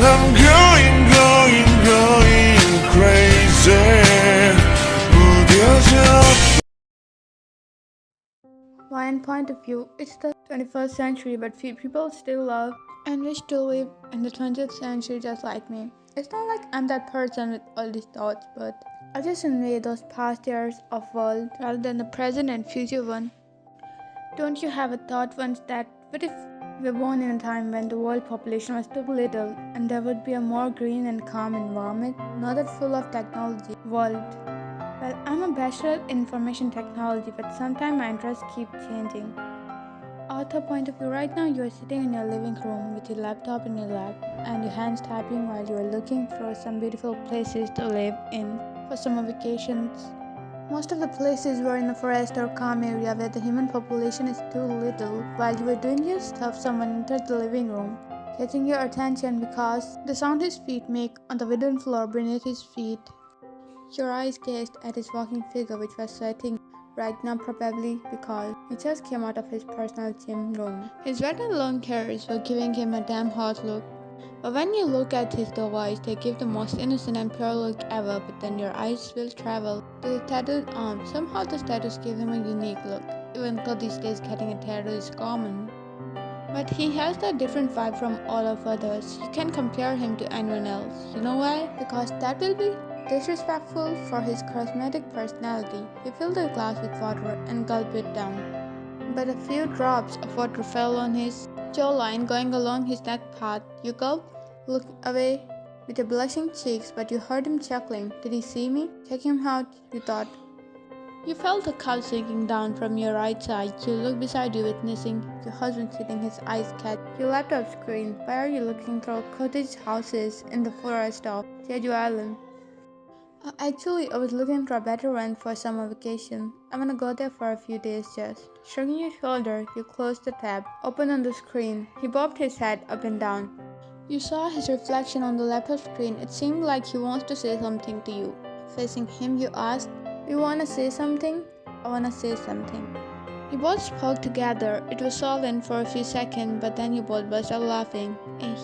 I'm going crazy. 무뎌져. One point of view, it's the 21st century, but few people still love and wish to live in the 20th century just like me. It's not like I'm that person with all these thoughts, but I just envy those past years of world rather than the present and future one. Don't you have a thought once that what if we were born in a time when the world population was too little and there would be a more green and calm environment, not that full of technology world? Well, I'm a bachelor in information technology, but sometimes my interests keep changing. Author point of view, right now you are sitting in your living room with your laptop in your lap and your hands tapping while you are looking for some beautiful places to live in for summer vacations. Most of the places were in a forest or calm area where the human population is too little. While you were doing your stuff, someone entered the living room, catching your attention because the sound his feet make on the wooden floor beneath his feet. Your eyes gazed at his walking figure, which was sweating right now, probably because he just came out of his personal gym room. His red and long hairs were giving him a damn hot look. But when you look at his doe eyes, they give the most innocent and pure look ever. But then your eyes will travel to the tattooed arm. Somehow the tattoos give him a unique look, even though these days getting a tattoo is common. But he has a different vibe from all of others. You can't compare him to anyone else. You know why? Because that will be disrespectful for his charismatic personality. He filled the glass with water and gulped it down. But a few drops of water fell on his jawline going along his neck path. You gulped, looked away with your blushing cheeks, but you heard him chuckling. Did he see me? Check him out, you thought. You felt the cup sinking down from your right side. You looked beside you, witnessing your husband sitting his eyes catch your laptop screen. Why are you looking through cottage houses in the forest of Jeju Island? Actually, I was looking for a better one for summer vacation. I'm gonna go there for a few days just. Shrugging your shoulder, you closed the tab, opened on the screen. He bobbed his head up and down. You saw his reflection on the laptop screen. It seemed like he wants to say something to you. Facing him, you asked, "You wanna say something?" "I wanna say something." You both spoke together. It was silent for a few seconds, but then you both burst out laughing.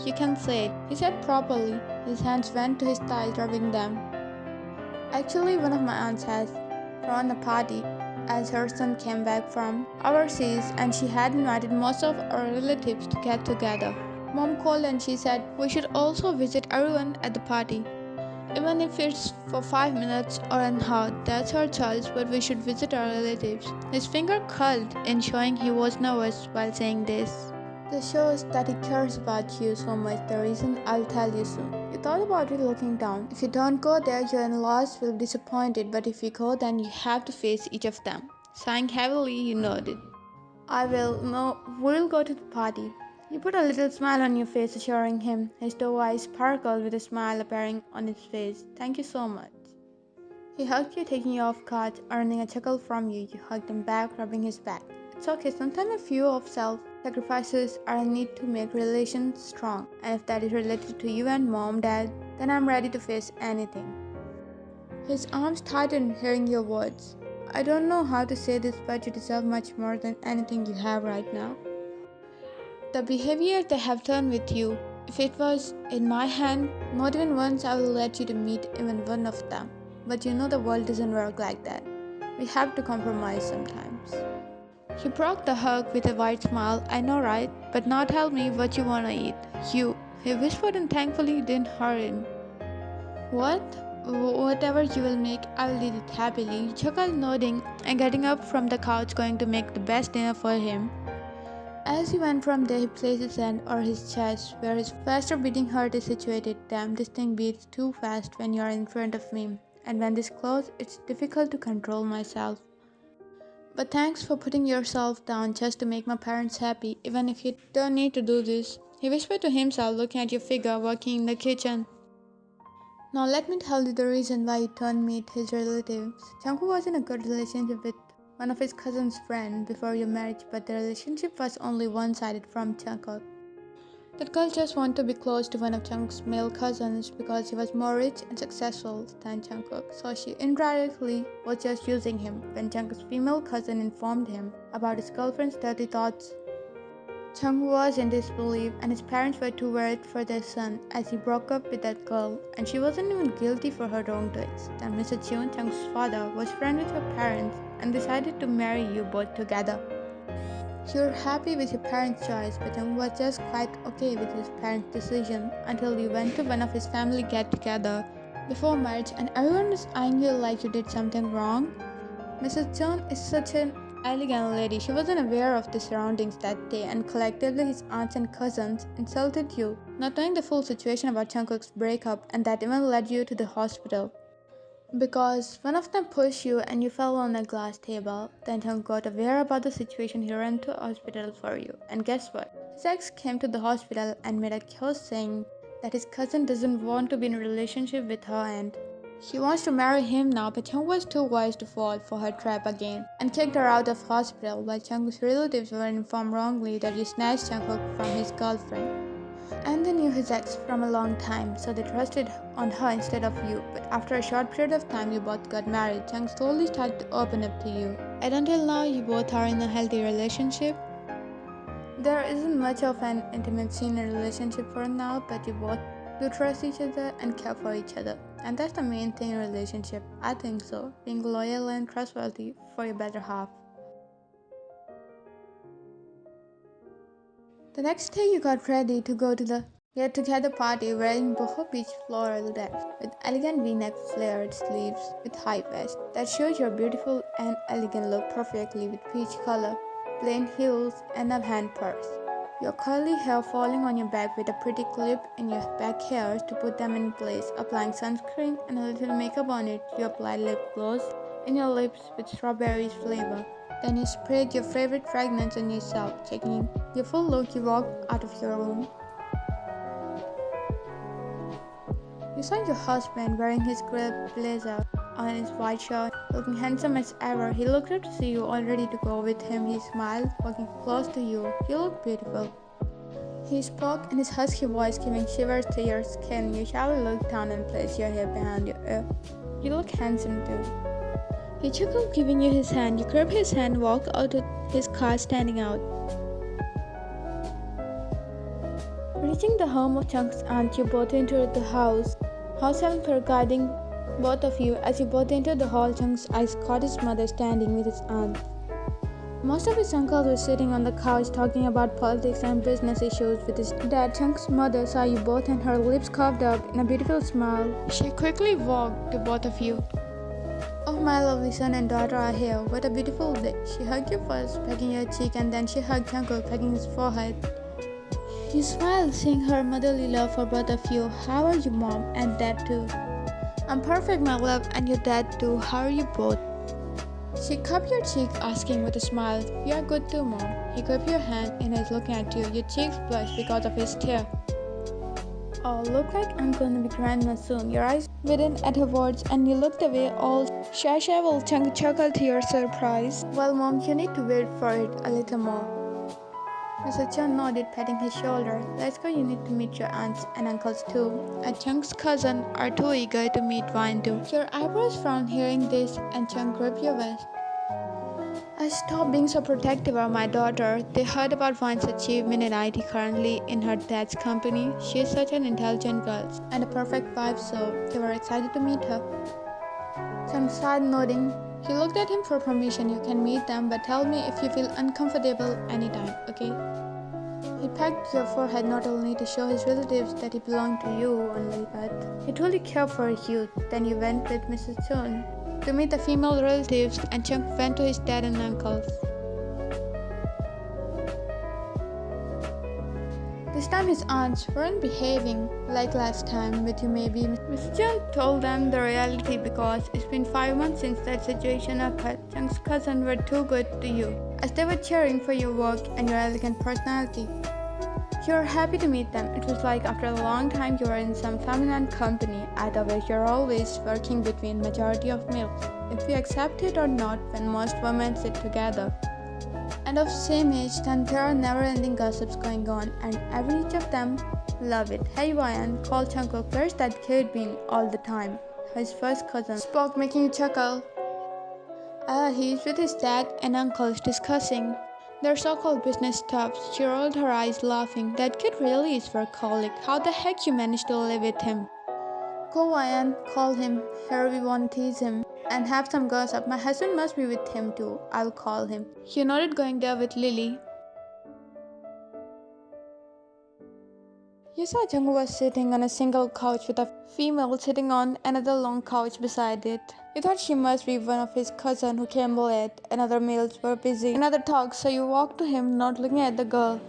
You can say it," he said properly. His hands went to his thighs, rubbing them. Actually, one of my aunts has thrown a party as her son came back from overseas and she had invited most of our relatives to get together. Mom called and she said we should also visit everyone at the party. Even if it's for 5 minutes or an hour, that's her choice, but we should visit our relatives. His finger curled in showing he was nervous while saying this. This shows that he cares about you so much, the reason I'll tell you soon. You thought about it looking down. If you don't go there, your in-laws will be disappointed, but if you go, then you have to face each of them. Sighing heavily, you nodded. I will. No, we'll go to the party. You put a little smile on your face, assuring him. His doe eyes sparkled with a smile appearing on his face. Thank you so much. He hugged you, taking you off guard, earning a chuckle from you. You hugged him back, rubbing his back. It's okay, sometimes a few of self-sacrifices are a need to make relations strong. And if that is related to you and mom, dad, then I'm ready to face anything. His arms tightened hearing your words. I don't know how to say this, but you deserve much more than anything you have right now. The behavior they have done with you, if it was in my hand, not even once I will let you to meet even one of them. But you know the world doesn't work like that. We have to compromise sometimes. He broke the hug with a wide smile. I know, right? But now tell me what you wanna eat. You, he whispered, and thankfully you didn't hurt him. What? Whatever you will make, I will eat it happily. You chuckled, nodding and getting up from the couch, going to make the best dinner for him. As he went from there, he placed his hand on his chest, where his faster beating heart is situated. Damn, this thing beats too fast when you are in front of me. And when this close, it's difficult to control myself. But thanks for putting yourself down just to make my parents happy, even if you don't need to do this. He whispered to himself, looking at your figure working in the kitchen. Now let me tell you the reason why you don't meet his relatives. Jungkookff was in a good relationship with one of his cousin's friend before your marriage, but the relationship was only one-sided from Jungkook. That girl just wanted to be close to one of Jungkook's male cousins because he was more rich and successful than Jungkook, so she indirectly was just using him. When Jungkook's female cousin informed him about his girlfriend's dirty thoughts, Chung was in disbelief, and his parents were too worried for their son as he broke up with that girl, and she wasn't even guilty for her wrongdoings. Then Mr. Chun, Chung's father, was friends with her parents and decided to marry you both together. You were happy with your parents' choice, but Chung was just quite okay with his parents' decision until you went to one of his family get-together before marriage, and everyone was eyeing you like you did something wrong. Mrs. Chun is such an elegant lady. She wasn't aware of the surroundings that day, and collectively his aunts and cousins insulted you, not knowing the full situation about Jungkook's breakup, and that even led you to the hospital. Because one of them pushed you and you fell on a glass table. Then Jungkook got aware about the situation. He ran to a hospital for you. And guess what? His ex came to the hospital and made a case saying that his cousin doesn't want to be in a relationship with her and she wants to marry him now, but Chung was too wise to fall for her trap again and kicked her out of hospital, while Jungkook's relatives were informed wrongly that you snatched Jungkook from his girlfriend. And they knew his ex from a long time, so they trusted on her instead of you. But after a short period of time, you both got married. Chung slowly started to open up to you. And until now, you both are in a healthy relationship. There isn't much of an intimate scene in a relationship for now, but you both do trust each other and care for each other. And that's the main thing in a relationship. I think so. Being loyal and trustworthy for your better half. The next day you got ready to go to the get-together party wearing boho beach floral dress with elegant v-neck flared sleeves with high vest that shows your beautiful and elegant look perfectly with peach color, plain heels and a hand purse. Your curly hair falling on your back with a pretty clip in your back hairs to put them in place, applying sunscreen and a little makeup on it. You apply lip gloss in your lips with strawberries flavor. Then you sprayed your favorite fragrance on yourself. Checking your full look, you walked out of your room. You saw your husband wearing his grey blazer on his white shirt, looking handsome as ever. He looked up to see you all ready to go with him. He smiled, walking close to you. You look beautiful. He spoke in his husky voice, giving shivers to your skin. You shyly looked down and placed your hair behind your ear. You look handsome too. He chuckled, giving you his hand. You grabbed his hand, walked out of his car, standing out. Reaching the home of Chung's aunt, you both entered the house. House helper guiding both of you. As you both entered the hall, Chung's eyes caught his mother standing with his aunt. Most of his uncles were sitting on the couch talking about politics and business issues with his dad. Chung's mother saw you both and her lips curved up in a beautiful smile. She quickly walked to both of you. Oh, my lovely son and daughter are here. What a beautiful day. She hugged you first, pecking your cheek, and then she hugged Jungkook, pecking his forehead. You smiled, seeing her motherly love for both of you. How are you, Mom? And Dad too. I'm perfect, my love, and your dad too. How are you both? She cupped your cheek, asking with a smile, You are good too, Mom. He gripped your hand and is looking at you. Your cheeks blushed because of his tear. Oh, look like I'm gonna be grandma soon. Your eyes widened at her words and you looked away all shy while Chung chuckled to your surprise. Well, Mom, you need to wait for it a little more. Mr. Chung nodded, patting his shoulder. Let's go, you need to meet your aunts and uncles too. And Chung's cousin are too eager to meet Vine too. Your eyebrows frowned hearing this and Chung gripped your vest. Stop being so protective of my daughter. They heard about Vine's achievement in IT currently in her dad's company. She is such an intelligent girl and a perfect wife, so they were excited to meet her. Chung sighed, nodding. He looked at him for permission. You can meet them, but tell me if you feel uncomfortable anytime, okay? He pecked your forehead not only to show his relatives that he belonged to you only, but he truly cared for you. Then you went with Mrs. Chun to meet the female relatives, and Chung went to his dad and uncles. This time his aunts weren't behaving like last time with you maybe. Mr. Chung told them the reality because it's been 5 months since that situation occurred. Chung's cousins were too good to you, as they were cheering for your work and your elegant personality. You were happy to meet them. It was like after a long time you were in some feminine company, otherwise you're always working between majority of males, if you accept it or not, when most women sit together. And of same age, then there are never-ending gossips going on, and every each of them love it. Hey Ryan, call Jungkook, where's that kid been all the time? His first cousin spoke, making you chuckle. He's with his dad and uncles discussing Their so-called business stopped. She rolled her eyes, laughing. That kid really is workaholic. How the heck you managed to live with him? Go and call him. Here we won't tease him. And have some gossip. My husband must be with him too. I'll call him. He nodded, going there with Lily. You saw Jungkook was sitting on a single couch with a female sitting on another long couch beside it. You thought she must be one of his cousins who came late, and other males were busy in other talks, so you walked to him, not looking at the girl.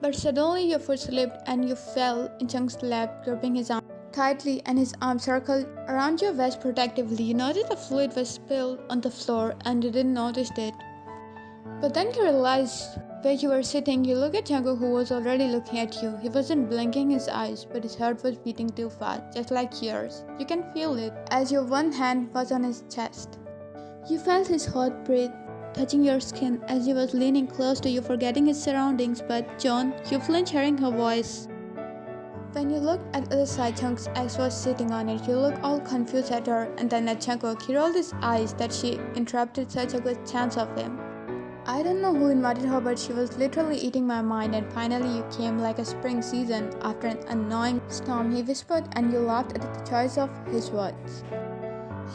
But suddenly your foot slipped and you fell in Jung's lap, gripping his arm tightly and his arm circled around your waist protectively. You noticed the fluid was spilled on the floor and you didn't notice it. But then you realized where you were sitting. You looked at Jungkook, who was already looking at you. He wasn't blinking his eyes, but his heart was beating too fast, just like yours. You can feel it as your one hand was on his chest. You felt his hot breath touching your skin as he was leaning close to you, forgetting his surroundings. But John, you flinched hearing her voice. When you looked at the other side, Jung's ex was sitting on it. You looked all confused at her and then at Jungkook. He rolled his eyes that she interrupted such a good chance of him. I don't know who invited her, but she was literally eating my mind, and finally you came like a spring season after an annoying storm, he whispered, and you laughed at the choice of his words.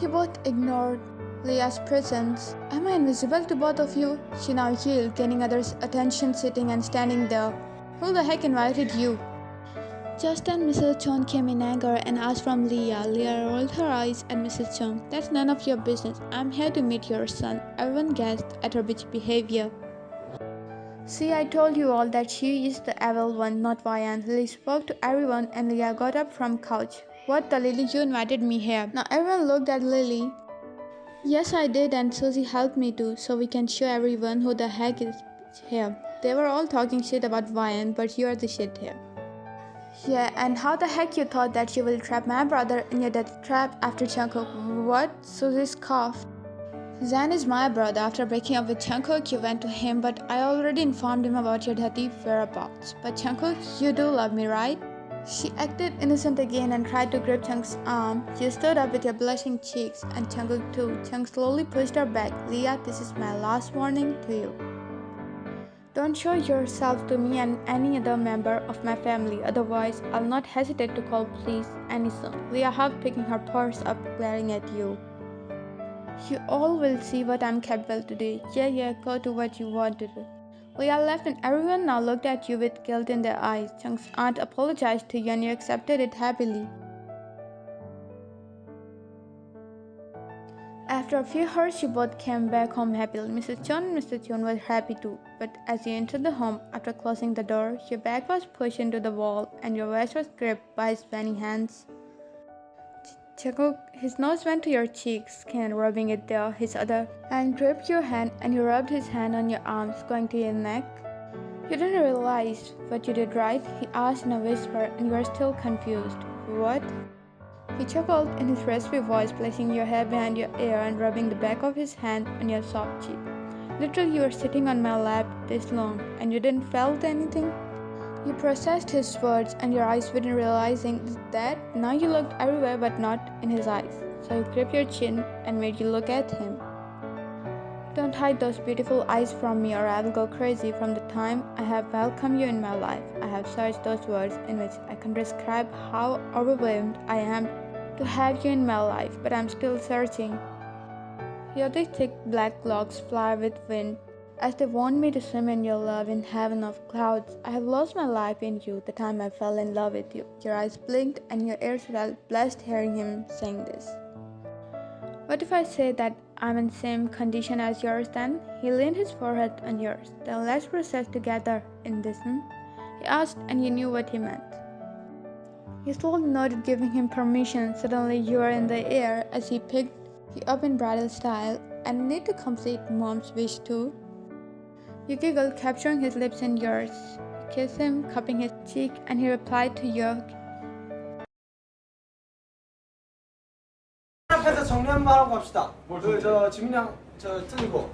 You both ignored Leah's presence. Am I invisible to both of you? She now yelled, gaining others' attention, sitting and standing there. Who the heck invited you? Just then Mrs. Chon came in anger and asked from Leah. Leah rolled her eyes at Mrs. Chon. That's none of your business. I'm here to meet your son. Everyone gasped at her bitchy behavior. See, I told you all that she is the evil one, not Vian. Lily spoke to everyone and Leah got up from couch. What the Lily, you invited me here. Now everyone looked at Lily. Yes, I did, and Susie helped me too, so we can show everyone who the heck is here. They were all talking shit about Vian, but you're the shit here. Yeah, and how the heck you thought that you will trap my brother in your death trap after Jungkook? What? Susie scoffed. Zan is my brother. After breaking up with Jungkook, you went to him, but I already informed him about your dirty whereabouts. But Jungkook, you do love me, right? She acted innocent again and tried to grip Jung's arm. You stood up with your blushing cheeks, and Jungkook too. Jung slowly pushed her back. Leah, this is my last warning to you. Don't show yourself to me and any other member of my family, otherwise I'll not hesitate to call police any soon. Leah hugged, picking her purse up, glaring at you. You all will see what I'm capable to do. Yeah, go do what you want to do. Leah left and everyone now looked at you with guilt in their eyes. Jung's aunt apologized to you and you accepted it happily. After a few hours, you both came back home happily. Mrs. Chon and Mr. Chon were happy too. But as you entered the home, after closing the door, your back was pushed into the wall and your waist was gripped by his bony hands. Jungkook, his nose went to your cheeks, skin rubbing it there. His other hand gripped your hand and he rubbed his hand on your arms, going to your neck. You didn't realize what you did, right? He asked in a whisper, and you were still confused. What? He chuckled in his raspy voice, placing your hair behind your ear and rubbing the back of his hand on your soft cheek. Literally, you were sitting on my lap this long, and you didn't felt anything? You processed his words, and your eyes didn't realizing that now you looked everywhere but not in his eyes. So he gripped your chin and made you look at him. Don't hide those beautiful eyes from me or I will go crazy. From the time I have welcomed you in my life, I have searched those words in which I can describe how overwhelmed I am to have you in my life, but I'm still searching. Your thick black locks fly with wind as they want me to swim in your love in heaven of clouds. I have lost my life in you the time I fell in love with you. Your eyes blinked and your ears felt blessed hearing him saying this. What if I say that I'm in the same condition as yours then? He leaned his forehead on yours. Then let's process together in this, He asked, and you knew what he meant. You slowly nodded, giving him permission. Suddenly you were in the air as he picked you up in bridal style and need to complete Mom's wish too. You giggled, capturing his lips in yours. You kissed him, cupping his cheek, and he replied to your 앞에서 정리 한번 하고 갑시다. 지민이 형, 저 뜨고.